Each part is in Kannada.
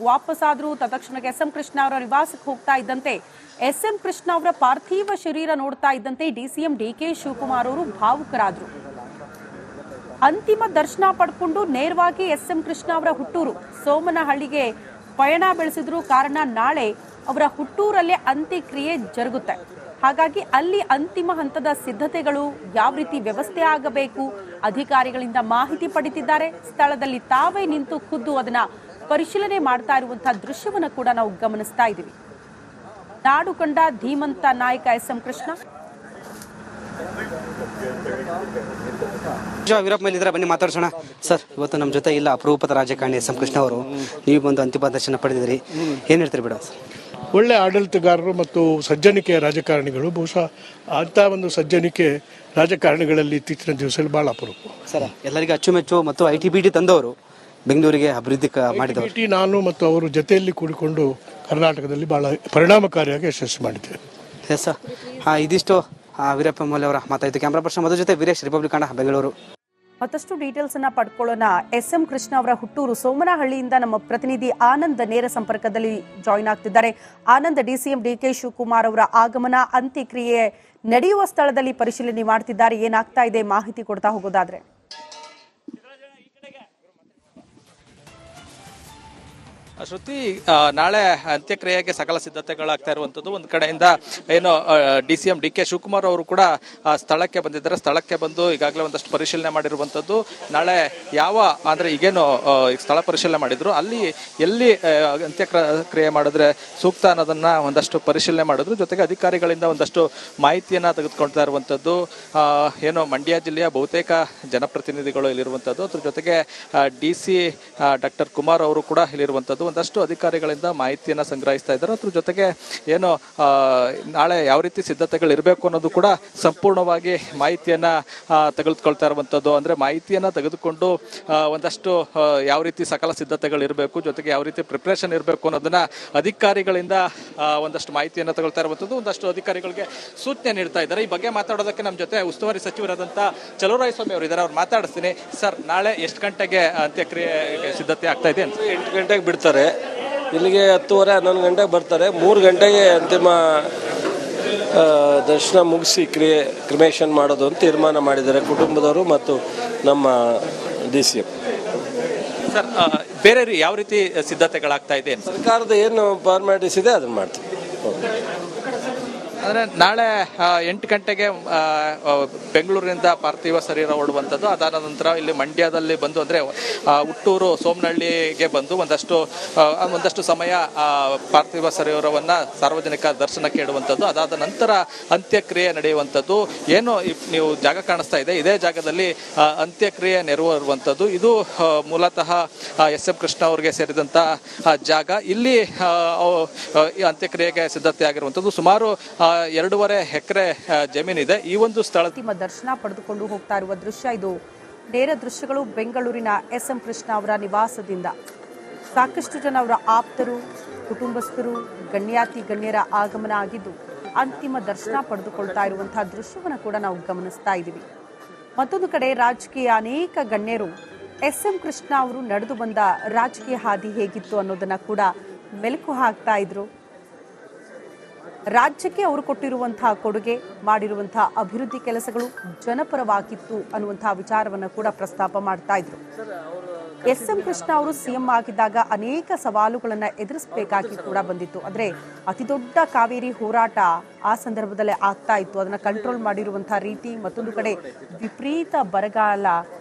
ವಾಪಸ್ಸಾದ್ರು. ತತ್ಕ್ಷಣಕ್ಕೆ ಎಸ್ ಎಂ ಕೃಷ್ಣ ಅವರ ನಿವಾಸಕ್ಕೆ ಹೋಗ್ತಾ ಇದ್ದಂತೆ ಎಸ್ ಎಂ ಕೃಷ್ಣ ಅವರ ಪಾರ್ಥಿವ ಶರೀರ ನೋಡ್ತಾ ಇದ್ದಂತೆ ಡಿಸಿಎಂ ಡಿಕೆ ಶಿವಕುಮಾರ್ ಅವರು ಭಾವುಕರಾದ್ರು. ಅಂತಿಮ ದರ್ಶನ ಪಡ್ಕೊಂಡು ನೇರವಾಗಿ ಎಸ್ ಎಂ ಕೃಷ್ಣ ಅವರ ಹುಟ್ಟೂರು ಸೋಮನಹಳ್ಳಿಗೆ ಪಯಣ ಬೆಳೆಸಿದ್ರು. ಕಾರಣ ನಾಳೆ ಅವರ ಹುಟ್ಟೂರಲ್ಲೇ ಅಂತ್ಯಕ್ರಿಯೆ ಜರುಗುತ್ತೆ. ಹಾಗಾಗಿ ಅಲ್ಲಿ ಅಂತಿಮ ಹಂತದ ಸಿದ್ಧತೆಗಳು ಯಾವ ರೀತಿ ವ್ಯವಸ್ಥೆ ಆಗಬೇಕು ಅಧಿಕಾರಿಗಳಿಂದ ಮಾಹಿತಿ ಪಡೆದಿದ್ದಾರೆ. ಸ್ಥಳದಲ್ಲಿ ತಾವೇ ನಿಂತು ಖುದ್ದು ಅದನ್ನ ಪರಿಶೀಲನೆ ಮಾಡ್ತಾ ಇರುವಂತಹ ದೃಶ್ಯವನ್ನು ಕೂಡ ನಾವು ಗಮನಿಸ್ತಾ ಇದ್ದೀವಿ. ನಾಡು ಕಂಡ ಧೀಮಂತ ನಾಯಕ ಎಸ್ ಎಂ ಕೃಷ್ಣ. ವೀರಪ್ಪ ಮೇಲಿದ್ರೆ ಬನ್ನಿ ಮಾತಾಡ್ಸೋಣ. ಸರ್, ಇವತ್ತು ನಮ್ಮ ಜೊತೆ ಇಲ್ಲ ಅಪರೂಪದ ರಾಜಕಾರಣಿ ಎಸ್ ಎಂ ಕೃಷ್ಣ ಅವರು. ನೀವು ಬಂದು ಅಂತಿಮ ದರ್ಶನ ಪಡೆದಿದ್ರಿ, ಏನ್ ಹೇಳ್ತೀರಿ ಬಿಡ? ಒಳ್ಳೆ ಆಡಳಿತಗಾರರು ಮತ್ತು ಸಜ್ಜನಿಕೆಯ ರಾಜಕಾರಣಿಗಳು. ಬಹುಶಃ ಅಂಥ ಒಂದು ಸಜ್ಜನಿಕೆ ರಾಜಕಾರಣಿಗಳಲ್ಲಿ ಇತ್ತೀಚಿನ ದಿವಸದಲ್ಲಿ ಭಾಳ ಅಪರೂಪ. ಸರ್, ಎಲ್ಲರಿಗೂ ಅಚ್ಚುಮೆಚ್ಚು ಮತ್ತು ITBT ತಂದವರು, ಬೆಂಗಳೂರಿಗೆ ಅಭಿವೃದ್ಧಿ ಮಾಡಿದವರು. ITBT ನಾನು ಮತ್ತು ಅವರು ಜೊತೆಯಲ್ಲಿ ಕೂಡಿಕೊಂಡು ಕರ್ನಾಟಕದಲ್ಲಿ ಬಹಳ ಪರಿಣಾಮಕಾರಿಯಾಗಿ ಯಶಸ್ವಿ ಮಾಡಿದ್ದೇವೆ. ಎಸ್ ಸರ್, ಇದಿಷ್ಟು ವೀರಪ್ಪ ಮೊಯ್ಲಿ ಅವರ ಮಾತಾಯಿತು. ಕ್ಯಾಮ್ರಾ ಪರ್ಸನ್ ಮಧು ಜೊತೆ ವೀರೇಶ್, ರಿಪಬ್ಲಿಕ್ ಕನ್ನಡ, ಬೆಂಗಳೂರು. ಮತ್ತಷ್ಟು ಡೀಟೇಲ್ಸ್ ಅನ್ನ ಪಡ್ಕೊಳ್ಳೋಣ. ಎಸ್ ಎಂ ಕೃಷ್ಣ ಅವರ ಹುಟ್ಟೂರು ಸೋಮನಹಳ್ಳಿಯಿಂದ ನಮ್ಮ ಪ್ರತಿನಿಧಿ ಆನಂದ್ ನೇರ ಸಂಪರ್ಕದಲ್ಲಿ ಜಾಯಿನ್ ಆಗ್ತಿದ್ದಾರೆ. ಆನಂದ್, ಡಿಸಿಎಂ ಡಿಕೆ ಶಿವಕುಮಾರ್ ಅವರ ಆಗಮನ, ಅಂತ್ಯಕ್ರಿಯೆ ನಡೆಯುವ ಸ್ಥಳದಲ್ಲಿ ಪರಿಶೀಲನೆ ಮಾಡ್ತಿದ್ದಾರೆ. ಏನಾಗ್ತಾ ಇದೆ ಮಾಹಿತಿ ಕೊಡ್ತಾ ಹೋಗೋದಾದ್ರೆ? ಶ್ರುತಿ, ನಾಳೆ ಅಂತ್ಯಕ್ರಿಯೆಗೆ ಸಕಲ ಸಿದ್ಧತೆಗಳಾಗ್ತಾ ಇರುವಂಥದ್ದು. ಒಂದು ಕಡೆಯಿಂದ ಏನು ಡಿಸಿಎಂ ಡಿಕೆ ಶಿವಕುಮಾರ್ ಅವರು ಕೂಡ ಸ್ಥಳಕ್ಕೆ ಬಂದಿದ್ದಾರೆ. ಸ್ಥಳಕ್ಕೆ ಬಂದು ಈಗಾಗಲೇ ಒಂದಷ್ಟು ಪರಿಶೀಲನೆ ಮಾಡಿರುವಂಥದ್ದು. ನಾಳೆ ಯಾವ ಅಂದರೆ ಈಗೇನು ಸ್ಥಳ ಪರಿಶೀಲನೆ ಮಾಡಿದ್ರು ಅಲ್ಲಿ ಎಲ್ಲಿ ಅಂತ್ಯಕ್ರಿಯೆ ಮಾಡಿದ್ರೆ ಸೂಕ್ತ ಅನ್ನೋದನ್ನ ಒಂದಷ್ಟು ಪರಿಶೀಲನೆ ಮಾಡಿದ್ರು. ಜೊತೆಗೆ ಅಧಿಕಾರಿಗಳಿಂದ ಒಂದಷ್ಟು ಮಾಹಿತಿಯನ್ನ ತೆಗೆದುಕೊಳ್ತಾ ಇರುವಂಥದ್ದು. ಏನು ಮಂಡ್ಯ ಜಿಲ್ಲೆಯ ಬಹುತೇಕ ಜನಪ್ರತಿನಿಧಿಗಳು ಇಲ್ಲಿರುವಂಥದ್ದು. ಅದ್ರ ಜೊತೆಗೆ DC ಡಾಕ್ಟರ್ ಕುಮಾರ್ ಅವರು ಕೂಡ ಇಲ್ಲಿರುವಂಥದ್ದು. ಒಂದಷ್ಟು ಅಧಿಕಾರಿಗಳಿಂದ ಮಾಹಿತಿಯನ್ನ ಸಂಗ್ರಹಿಸ್ತಾ ಇದ್ದಾರೆ. ಅದ್ರ ಜೊತೆಗೆ ಏನು ನಾಳೆ ಯಾವ ರೀತಿ ಸಿದ್ಧತೆಗಳು ಇರಬೇಕು ಅನ್ನೋದು ಕೂಡ ಸಂಪೂರ್ಣವಾಗಿ ಮಾಹಿತಿಯನ್ನ ತೆಗೆದುಕೊಳ್ತಾ ಇರುವಂಥದ್ದು. ಅಂದ್ರೆ ಮಾಹಿತಿಯನ್ನ ತೆಗೆದುಕೊಂಡು ಒಂದಷ್ಟು ಯಾವ ರೀತಿ ಸಕಲ ಸಿದ್ಧತೆಗಳು ಇರಬೇಕು, ಜೊತೆಗೆ ಯಾವ ರೀತಿ ಪ್ರಿಪರೇಷನ್ ಇರಬೇಕು ಅನ್ನೋದನ್ನ ಅಧಿಕಾರಿಗಳಿಂದ ಒಂದಷ್ಟು ಮಾಹಿತಿಯನ್ನ ತಗೊಳ್ತಾ ಇರುವಂಥದ್ದು. ಒಂದಷ್ಟು ಅಧಿಕಾರಿಗಳಿಗೆ ಸೂಚನೆ ನೀಡ್ತಾ ಇದ್ದಾರೆ. ಈ ಬಗ್ಗೆ ಮಾತಾಡೋದಕ್ಕೆ ನಮ್ಮ ಜೊತೆ ಉಸ್ತುವಾರಿ ಸಚಿವರಾದಂಥ ಚಲುವರಾಯಸ್ವಾಮಿ ಅವರು ಇದ್ದಾರೆ. ಅವ್ರು ಮಾತಾಡಿಸ್ತೀನಿ. ಸರ್, ನಾಳೆ ಎಷ್ಟು ಗಂಟೆಗೆ ಅಂತ್ಯಕ್ರಿಯೆ ಸಿದ್ಧತೆ ಆಗ್ತಾ ಇದೆ ಅಂತ? 8 ಗಂಟೆಗೆ ಬಿಡ್ತಾರೆ. ಇಲ್ಲಿಗೆ 10:30 11 ಗಂಟೆಗೆ ಬರ್ತಾರೆ. 3 ಗಂಟೆಗೆ ಅಂತಿಮ ದರ್ಶನ ಮುಗಿಸಿ ಕ್ರಿಮೇಷನ್ ಮಾಡೋದು ಅಂತ ತೀರ್ಮಾನ ಮಾಡಿದ್ದಾರೆ ಕುಟುಂಬದವರು ಮತ್ತು ನಮ್ಮ DCM. ಸರ್, ಬೇರೆ ಯಾವ ರೀತಿ ಸಿದ್ಧತೆಗಳಾಗ್ತಾ ಇದೆ? ಸರ್ಕಾರದ ಏನು ಫಾರ್ಮ್ಯಾಲಿಟೀಸ್ ಇದೆ ಅದನ್ನು ಮಾಡ್ತೀವಿ. ಅಂದರೆ ನಾಳೆ 8 ಗಂಟೆಗೆ ಬೆಂಗಳೂರಿನಿಂದ ಪಾರ್ಥಿವ ಶರೀರ ಹೊರಡುವಂಥದ್ದು. ಅದಾದ ನಂತರ ಇಲ್ಲಿ ಮಂಡ್ಯದಲ್ಲಿ ಬಂದು ಅಂದರೆ ಹುಟ್ಟೂರು ಸೋಮನಹಳ್ಳಿಗೆ ಬಂದು ಒಂದಷ್ಟು ಸಮಯ ಪಾರ್ಥಿವ ಶರೀರವನ್ನು ಸಾರ್ವಜನಿಕ ದರ್ಶನಕ್ಕೆ ಇಡುವಂಥದ್ದು. ಅದಾದ ನಂತರ ಅಂತ್ಯಕ್ರಿಯೆ ನಡೆಯುವಂಥದ್ದು. ಏನು ನೀವು ಜಾಗ ಕಾಣಿಸ್ತಾ ಇದೆ, ಇದೇ ಜಾಗದಲ್ಲಿ ಅಂತ್ಯಕ್ರಿಯೆ ನೆರವೇರುವಂಥದ್ದು. ಇದು ಮೂಲತಃ ಎಸ್ ಎಂ ಕೃಷ್ಣ ಅವರಿಗೆ ಸೇರಿದಂಥ ಜಾಗ. ಇಲ್ಲಿ ಅಂತ್ಯಕ್ರಿಯೆಗೆ ಸಿದ್ಧತೆ ಆಗಿರುವಂಥದ್ದು. ಸುಮಾರು 2.5 ಎಕರೆ ಜಮೀನಿದೆ ಈ ಒಂದು ಸ್ಥಳ. ಅಂತಿಮ ದರ್ಶನ ಪಡೆದುಕೊಂಡು ಹೋಗ್ತಾ ಇರುವ ದೃಶ್ಯ ಇದು. ನೇರ ದೃಶ್ಯಗಳು ಬೆಂಗಳೂರಿನ ಎಸ್ ಎಂ ಕೃಷ್ಣ ಅವರ ನಿವಾಸದಿಂದ. ಸಾಕಷ್ಟು ಜನ ಅವರ ಆಪ್ತರು, ಕುಟುಂಬಸ್ಥರು, ಗಣ್ಯರ ಆಗಮನ ಆಗಿದ್ದು ಅಂತಿಮ ದರ್ಶನ ಪಡೆದುಕೊಳ್ತಾ ಇರುವಂತಹ ದೃಶ್ಯವನ್ನು ಕೂಡ ನಾವು ಗಮನಿಸ್ತಾ ಇದ್ದೀವಿ. ಮತ್ತೊಂದು ಕಡೆ ರಾಜಕೀಯ ಅನೇಕ ಗಣ್ಯರು ಎಸ್ ಎಂ ಕೃಷ್ಣ ಅವರು ನಡೆದು ಬಂದ ರಾಜಕೀಯ ಹಾದಿ ಹೇಗಿತ್ತು ಅನ್ನೋದನ್ನ ಕೂಡ ಮೆಲುಕು ಹಾಕ್ತಾ ಇದ್ರು. ರಾಜ್ಯಕ್ಕೆ ಅವರು ಕೊಟ್ಟಿರುವಂತಹ ಕೊಡುಗೆ, ಮಾಡಿರುವಂತಹ ಅಭಿವೃದ್ಧಿ ಕೆಲಸಗಳು ಜನಪರವಾಗಿತ್ತು ಅನ್ನುವಂತಹ ವಿಚಾರವನ್ನು ಕೂಡ ಪ್ರಸ್ತಾಪ ಮಾಡ್ತಾ ಇದ್ರು. ಎಸ್ ಎಂ ಕೃಷ್ಣ ಅವರು CM ಆಗಿದ್ದಾಗ ಅನೇಕ ಸವಾಲುಗಳನ್ನ ಎದುರಿಸಬೇಕಾಗಿ ಕೂಡ ಬಂದಿತ್ತು. ಅಂದ್ರೆ ಅತಿ ದೊಡ್ಡ ಕಾವೇರಿ ಹೋರಾಟ ಆ ಸಂದರ್ಭದಲ್ಲೇ ಆಗ್ತಾ ಇತ್ತು. ಅದನ್ನ ಕಂಟ್ರೋಲ್ ಮಾಡಿರುವಂತಹ ರೀತಿ, ಮತ್ತೊಂದು ಕಡೆ ವಿಪರೀತ ಬರಗಾಲ,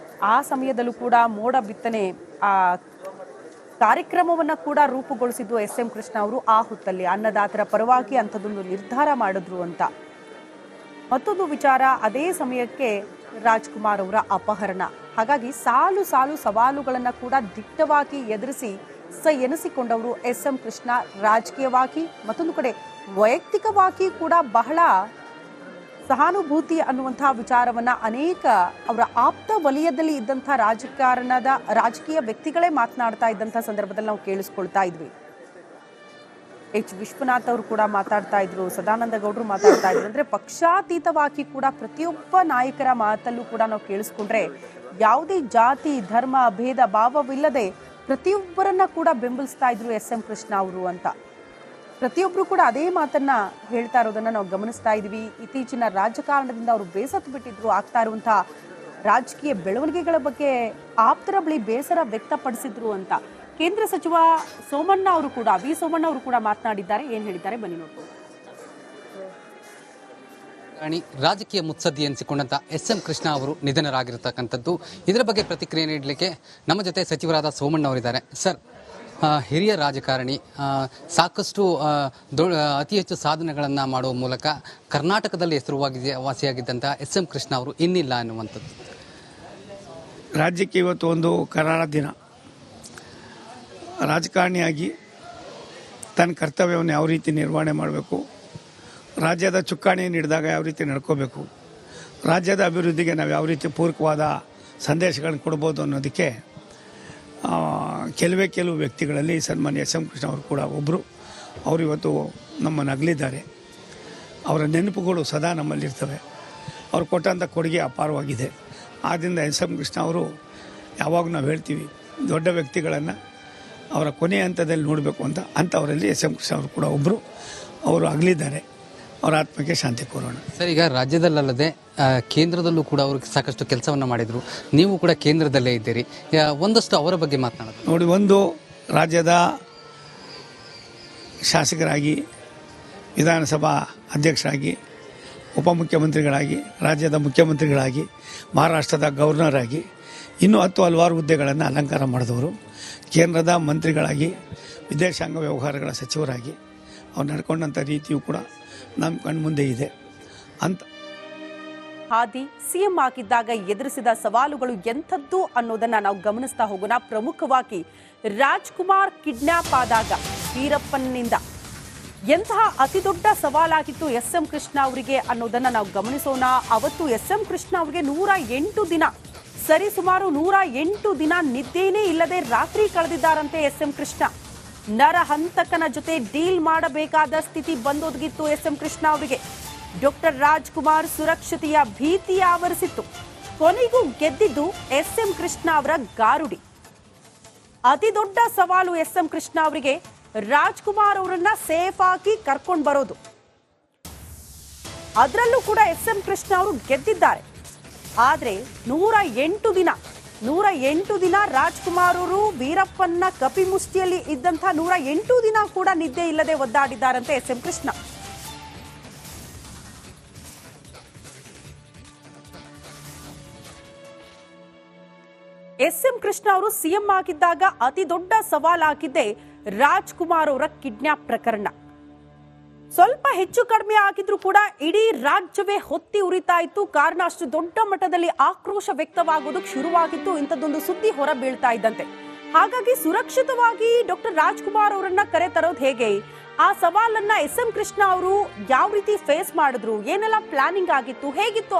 ಆ ಸಮಯದಲ್ಲೂ ಕೂಡ ಮೋಡ ಬಿತ್ತನೆ ಕಾರ್ಯಕ್ರಮವನ್ನ ಕೂಡ ರೂಪುಗೊಳಿಸಿದ್ದು ಎಸ್ ಎಂ ಕೃಷ್ಣ ಅವರು. ಆ ಹೊತ್ತಲ್ಲಿ ಅನ್ನದಾತರ ಪರವಾಗಿ ಅಂಥದ್ದೊಂದು ನಿರ್ಧಾರ ಮಾಡಿದ್ರು ಅಂತ. ಮತ್ತೊಂದು ವಿಚಾರ, ಅದೇ ಸಮಯಕ್ಕೆ ರಾಜ್ಕುಮಾರ್ ಅವರ ಅಪಹರಣ. ಹಾಗಾಗಿ ಸಾಲು ಸವಾಲುಗಳನ್ನ ಕೂಡ ದಿಟ್ಟವಾಗಿ ಎದುರಿಸಿ ಎನಿಸಿಕೊಂಡವರು ಎಸ್ ಎಂ ಕೃಷ್ಣ. ರಾಜಕೀಯವಾಗಿ, ಮತ್ತೊಂದು ಕಡೆ ವೈಯಕ್ತಿಕವಾಗಿ ಕೂಡ ಬಹಳ ಸಹಾನುಭೂತಿ ಅನ್ನುವಂತಹ ವಿಚಾರವನ್ನ ಅನೇಕ ಅವರ ಆಪ್ತ ವಲಯದಲ್ಲಿ ಇದ್ದಂತಹ ರಾಜಕೀಯ ವ್ಯಕ್ತಿಗಳೇ ಮಾತನಾಡ್ತಾ ಇದ್ದಂತಹ ಸಂದರ್ಭದಲ್ಲಿ ನಾವು ಕೇಳಿಸ್ಕೊಳ್ತಾ ಇದ್ವಿ. H. ವಿಶ್ವನಾಥ್ ಅವರು ಕೂಡ ಮಾತಾಡ್ತಾ ಇದ್ರು, ಸದಾನಂದ ಗೌಡರು ಮಾತಾಡ್ತಾ ಇದ್ರು. ಅಂದ್ರೆ ಪಕ್ಷಾತೀತವಾಗಿ ಕೂಡ ಪ್ರತಿಯೊಬ್ಬ ನಾಯಕರ ಮಾತಲ್ಲೂ ಕೂಡ ನಾವು ಕೇಳಿಸ್ಕೊಂಡ್ರೆ ಯಾವುದೇ ಜಾತಿ ಧರ್ಮ ಭೇದ ಭಾವವಿಲ್ಲದೆ ಪ್ರತಿಯೊಬ್ಬರನ್ನ ಕೂಡ ಬೆಂಬಲಿಸ್ತಾ ಇದ್ರು ಎಸ್.ಎಂ. ಕೃಷ್ಣ ಅವರು ಅಂತ. ಪ್ರತಿಯೊಬ್ಬರು ಕೂಡ ಅದೇ ಮಾತನ್ನ ಹೇಳ್ತಾ ಇರೋದನ್ನ ನಾವು ಗಮನಿಸ್ತಾ ಇದ್ವಿ. ಇತ್ತೀಚಿನ ರಾಜಕಾರಣದಿಂದ ಅವರು ಬೇಸತ್ತು ಬಿಟ್ಟಿದ್ರು. ಆಗ್ತಾ ಇರುವಂತಹ ರಾಜಕೀಯ ಬೆಳವಣಿಗೆಗಳ ಬಗ್ಗೆ ಆಪ್ತರ ಬಳಿ ಬೇಸರ ವ್ಯಕ್ತಪಡಿಸಿದ್ರು ಅಂತ ಕೇಂದ್ರ ಸಚಿವ ಸೋಮಣ್ಣ ಅವರು ಕೂಡ ಮಾತನಾಡಿದ್ದಾರೆ. ಏನ್ ಹೇಳಿದ್ದಾರೆ ಬನ್ನಿ ನೋಡ್ಬೋದು. ರಾಜಕೀಯ ಮುತ್ಸದ್ದಿ ಎನಿಸಿಕೊಂಡಂತ ಎಸ್.ಎಂ. ಕೃಷ್ಣ ಅವರು ನಿಧನರಾಗಿರತಕ್ಕಂಥದ್ದು. ಇದರ ಬಗ್ಗೆ ಪ್ರತಿಕ್ರಿಯೆ ನೀಡಲಿಕ್ಕೆ ನಮ್ಮ ಜೊತೆ ಸಚಿವರಾದ ಸೋಮಣ್ಣ ಅವರಿದ್ದಾರೆ. ಸರ್, ಹಿರಿಯ ರಾಜಕಾರಣಿ, ಸಾಕಷ್ಟು ಅತಿ ಹೆಚ್ಚು ಸಾಧನೆಗಳನ್ನು ಮಾಡುವ ಮೂಲಕ ಕರ್ನಾಟಕದಲ್ಲಿ ವಾಸಿಯಾಗಿದ್ದಂಥ ಎಸ್.ಎಂ. ಕೃಷ್ಣ ಅವರು ಇನ್ನಿಲ್ಲ ಅನ್ನುವಂಥದ್ದು. ರಾಜ್ಯಕ್ಕೆ ಇವತ್ತು ಒಂದು ಕರಾಳ ದಿನ. ರಾಜಕಾರಣಿಯಾಗಿ ತನ್ನ ಕರ್ತವ್ಯವನ್ನು ಯಾವ ರೀತಿ ನಿರ್ವಹಣೆ ಮಾಡಬೇಕು, ರಾಜ್ಯದ ಚುಕ್ಕಾಣಿಯನ್ನು ಹಿಡಿದಾಗ ಯಾವ ರೀತಿ ನಡ್ಕೋಬೇಕು, ರಾಜ್ಯದ ಅಭಿವೃದ್ಧಿಗೆ ನಾವು ಯಾವ ರೀತಿ ಪೂರಕವಾದ ಸಂದೇಶಗಳನ್ನು ಕೊಡ್ಬೋದು ಅನ್ನೋದಕ್ಕೆ ಕೆಲವು ವ್ಯಕ್ತಿಗಳಲ್ಲಿ ಸನ್ಮಾನ್ಯ ಎಸ್.ಎಂ. ಕೃಷ್ಣ ಅವರು ಕೂಡ ಒಬ್ಬರು. ಅವರು ಇವತ್ತು ನಮ್ಮನ್ನು ಅಗಲಿದ್ದಾರೆ. ಅವರ ನೆನಪುಗಳು ಸದಾ ನಮ್ಮಲ್ಲಿರ್ತವೆ. ಅವರು ಕೊಟ್ಟಂಥ ಕೊಡುಗೆ ಅಪಾರವಾಗಿದೆ. ಆದ್ದರಿಂದ ಎಸ್.ಎಂ. ಕೃಷ್ಣ ಅವರು ಯಾವಾಗ ನಾವು ಹೇಳ್ತೀವಿ ದೊಡ್ಡ ವ್ಯಕ್ತಿಗಳನ್ನು ಅವರ ಕೊನೆಯ ಹಂತದಲ್ಲಿ ನೋಡಬೇಕು ಅಂತ, ಅಂಥವರಲ್ಲಿ ಎಸ್.ಎಂ. ಕೃಷ್ಣ ಅವರು ಕೂಡ ಒಬ್ಬರು. ಅವರು ಅಗಲಿದ್ದಾರೆ. ಅವರ ಆತ್ಮಕ್ಕೆ ಶಾಂತಿ ಕೋರೋಣ. ಸರ್, ಈಗ ರಾಜ್ಯದಲ್ಲದೆ ಕೇಂದ್ರದಲ್ಲೂ ಕೂಡ ಅವರು ಸಾಕಷ್ಟು ಕೆಲಸವನ್ನು ಮಾಡಿದರು. ನೀವು ಕೂಡ ಕೇಂದ್ರದಲ್ಲೇ ಇದ್ದೀರಿ. ಒಂದಷ್ಟು ಅವರ ಬಗ್ಗೆ ಮಾತನಾಡೋದು ನೋಡಿ. ಒಂದು, ರಾಜ್ಯದ ಶಾಸಕರಾಗಿ, ವಿಧಾನಸಭಾ ಅಧ್ಯಕ್ಷರಾಗಿ, ಉಪಮುಖ್ಯಮಂತ್ರಿಗಳಾಗಿ, ರಾಜ್ಯದ ಮುಖ್ಯಮಂತ್ರಿಗಳಾಗಿ, ಮಹಾರಾಷ್ಟ್ರದ ಗವರ್ನರ್ ಆಗಿ, ಇನ್ನೂ ಹಲವಾರು ಹುದ್ದೆಗಳನ್ನು ಅಲಂಕಾರ ಮಾಡಿದವರು. ಕೇಂದ್ರದ ಮಂತ್ರಿಗಳಾಗಿ, ವಿದೇಶಾಂಗ ವ್ಯವಹಾರಗಳ ಸಚಿವರಾಗಿ ಅವ್ರು ನಡ್ಕೊಂಡಂಥ ರೀತಿಯೂ ಕೂಡ ನಮ್ಮ ಕಣ್ಮುಂದೆ ಇದೆ ಅಂತ. ಹಾದಿ ಸಿಎಂ ಆಗಿದ್ದಾಗ ಎದುರಿಸಿದ ಸವಾಲುಗಳು ಎಂಥದ್ದು ಅನ್ನೋದನ್ನ ನಾವು ಗಮನಿಸ್ತಾ ಹೋಗೋಣ. ಪ್ರಮುಖವಾಗಿ ರಾಜ್ಕುಮಾರ್ ಕಿಡ್ನಾಪ್ ಆದಾಗ ವೀರಪ್ಪನ್ನಿಂದ ಎಂತಹ ಅತಿ ದೊಡ್ಡ ಸವಾಲಾಗಿತ್ತು ಎಸ್.ಎಂ. ಕೃಷ್ಣ ಅವರಿಗೆ ಅನ್ನೋದನ್ನ ನಾವು ಗಮನಿಸೋಣ. ಅವತ್ತು ಎಸ್.ಎಂ. ಕೃಷ್ಣ ಅವರಿಗೆ 108 ದಿನ, ಸರಿಸುಮಾರು 108 ದಿನ ನಿದ್ದೆನೇ ಇಲ್ಲದೆ ರಾತ್ರಿ ಕಳೆದಿದ್ದಾರಂತೆ ಎಸ್.ಎಂ. ಕೃಷ್ಣ. ನರಹಂತಕನ ಜೊತೆ ಡೀಲ್ ಮಾಡಬೇಕಾದ ಸ್ಥಿತಿ ಬಂದೊದಗಿತ್ತು ಎಸ್.ಎಂ. ಕೃಷ್ಣ ಅವರಿಗೆ. ಡಾಕ್ಟರ್ ರಾಜ್ಕುಮಾರ್ ಸುರಕ್ಷತೆಯ ಭೀತಿ ಆವರಿಸಿತ್ತು. ಕೊನೆಗೂ ಗೆದ್ದಿದ್ದು ಎಸ್.ಎಂ. ಕೃಷ್ಣ ಅವರ ಗಾರುಡಿ. ಅತಿ ದೊಡ್ಡ ಸವಾಲು ಎಸ್.ಎಂ. ಕೃಷ್ಣ ಅವರಿಗೆ ರಾಜ್ಕುಮಾರ್ ಅವರನ್ನ ಸೇಫ್ ಆಗಿ ಕರ್ಕೊಂಡು ಬರೋದು. ಅದರಲ್ಲೂ ಕೂಡ ಎಸ್.ಎಂ. ಕೃಷ್ಣ ಅವರು ಗೆದ್ದಿದ್ದಾರೆ. ಆದ್ರೆ 108 ದಿನ ರಾಜ್ಕುಮಾರ್ ಅವರು ವೀರಪ್ಪನ ಕಪಿಮುಷ್ಟಿಯಲ್ಲಿ ಇದ್ದಂಥ 108 ದಿನ ಕೂಡ ನಿದ್ದೆ ಇಲ್ಲದೆ ಒದ್ದಾಡಿದ್ದಾರಂತೆ ಎಸ್.ಎಂ. ಕೃಷ್ಣ. ಎಸ್.ಎಂ. ಕೃಷ್ಣ ಅವರು ಸಿಎಂ ಆಗಿದ್ದಾಗ ಅತಿ ದೊಡ್ಡ ಸವಾಲಾಗಿದ್ದೆ ರಾಜ್ಕುಮಾರ್ ಅವರ ಕಿಡ್ನಾಪ್ ಪ್ರಕರಣ. ಸ್ವಲ್ಪ ಹೆಚ್ಚು ಕಡಿಮೆ ಆಗಿದ್ರು ಕೂಡ ಇಡೀ ರಾಜ್ಯವೇ ಹೊತ್ತಿ ಉರಿತಾ ಇತ್ತು. ಕಾರಣ ಅಷ್ಟು ದೊಡ್ಡ ಮಟ್ಟದಲ್ಲಿ ಆಕ್ರೋಶ ವ್ಯಕ್ತವಾಗೋದಕ್ಕೆ ಶುರುವಾಗಿತ್ತು. ಇಂಥದ್ದೊಂದು ಸುದ್ದಿ ಹೊರ ಬೀಳ್ತಾ ಇದ್ದಂತೆ. ಹಾಗಾಗಿ ಸುರಕ್ಷಿತವಾಗಿ ಡಾಕ್ಟರ್ ರಾಜ್ಕುಮಾರ್ ಅವರನ್ನ ಕರೆ ತರೋದು ಹೇಗೆ, ಆ ಸವಾಲನ್ನ ಎಸ್.ಎಂ. ಕೃಷ್ಣ ಅವರು ಯಾವ ರೀತಿ ಫೇಸ್ ಮಾಡಿದ್ರು, ಏನೆಲ್ಲ ಪ್ಲಾನಿಂಗ್ ಆಗಿತ್ತು, ಹೇಗಿತ್ತು